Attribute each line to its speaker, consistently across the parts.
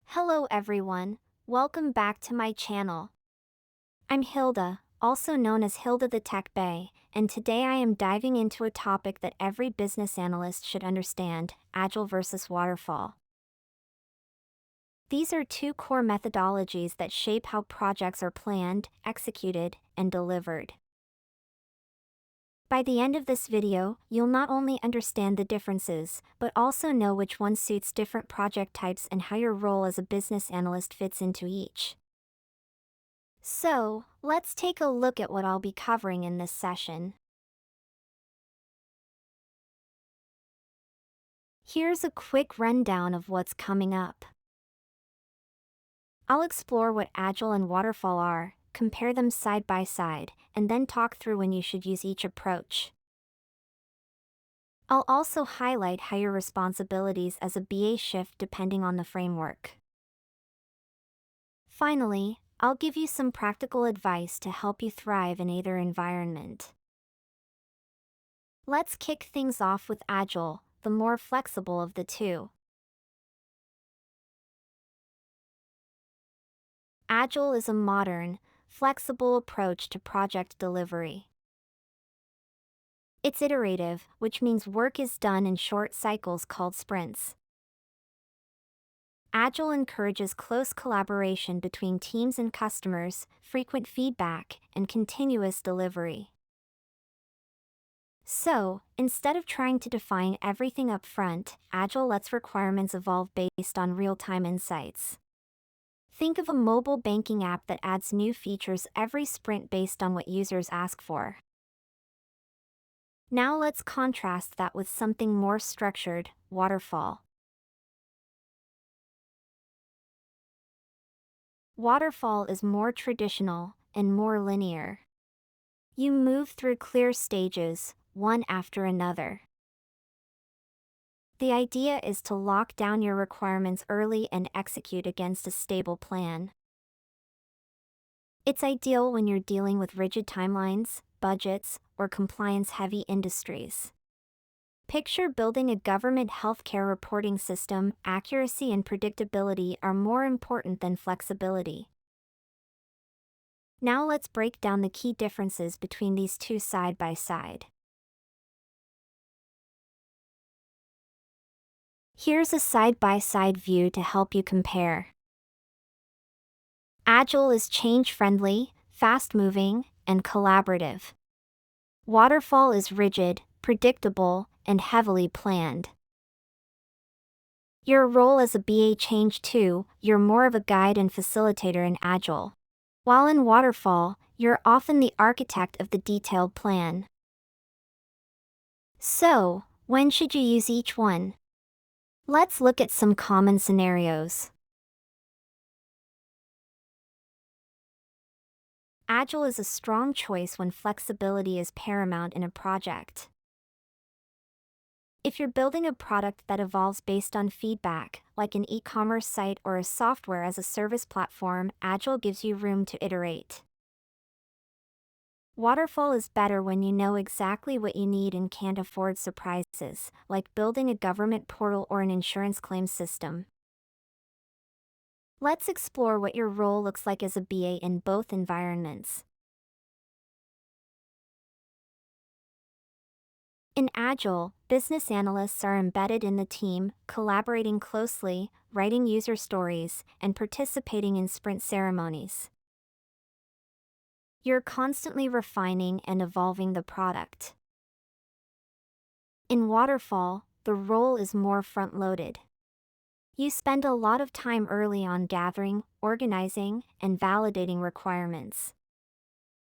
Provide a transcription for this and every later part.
Speaker 1: Hello everyone, welcome back to my channel. I'm Hilda, also known as Hilda the Tech Bay, and today I am diving into a topic that every business analyst should understand: Agile versus Waterfall. These are two core methodologies that shape how projects are planned, executed, and delivered. By the end of this video, you'll not only understand the differences, but also know which one suits different project types and how your role as a business analyst fits into each. So, let's take a look at what I'll be covering in this session. Here's a quick rundown of what's coming up. I'll explore what Agile and Waterfall are, compare them side by side, and then talk through when you should use each approach. I'll also highlight how your responsibilities as a BA shift depending on the framework. Finally, I'll give you some practical advice to help you thrive in either environment. Let's kick things off with Agile, the more flexible of the two. Agile is a modern, flexible approach to project delivery. It's iterative, which means work is done in short cycles called sprints. Agile encourages close collaboration between teams and customers, frequent feedback, and continuous delivery. So, instead of trying to define everything up front, Agile lets requirements evolve based on real-time insights. Think of a mobile banking app that adds new features every sprint based on what users ask for. Now let's contrast that with something more structured: Waterfall. Waterfall is more traditional and more linear. You move through clear stages, one after another. The idea is to lock down your requirements early and execute against a stable plan. It's ideal when you're dealing with rigid timelines, budgets, or compliance-heavy industries. Picture building a government healthcare reporting system. Accuracy and predictability are more important than flexibility. Now let's break down the key differences between these two side by side. Here's a side-by-side view to help you compare. Agile is change-friendly, fast-moving, and collaborative. Waterfall is rigid, predictable, and heavily planned. Your role as a BA changed too. You're more of a guide and facilitator in Agile. While in Waterfall, you're often the architect of the detailed plan. So, when should you use each one? Let's look at some common scenarios. Agile is a strong choice when flexibility is paramount in a project. If you're building a product that evolves based on feedback, like an e-commerce site or a software as a service platform, Agile gives you room to iterate. Waterfall is better when you know exactly what you need and can't afford surprises, like building a government portal or an insurance claims system. Let's explore what your role looks like as a BA in both environments. In Agile, business analysts are embedded in the team, collaborating closely, writing user stories, and participating in sprint ceremonies. You're constantly refining and evolving the product. In Waterfall, the role is more front-loaded. You spend a lot of time early on gathering, organizing, and validating requirements.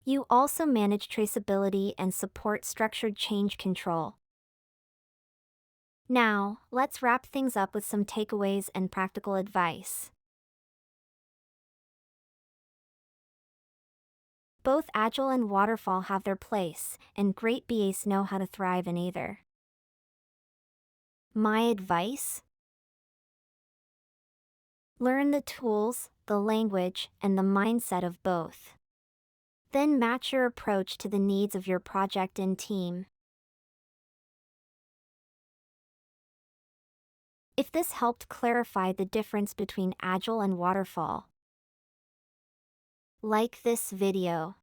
Speaker 1: You also manage traceability and support structured change control. Now, let's wrap things up with some takeaways and practical advice. Both Agile and Waterfall have their place, and great BAs know how to thrive in either. My advice? Learn the tools, the language, and the mindset of both. Then match your approach to the needs of your project and team. if this helped clarify the difference between Agile and Waterfall. Like this video.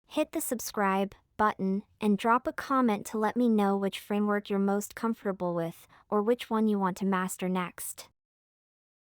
Speaker 1: Hit the subscribe button and drop a comment to let me know which framework you're most comfortable with or which one you want to master next.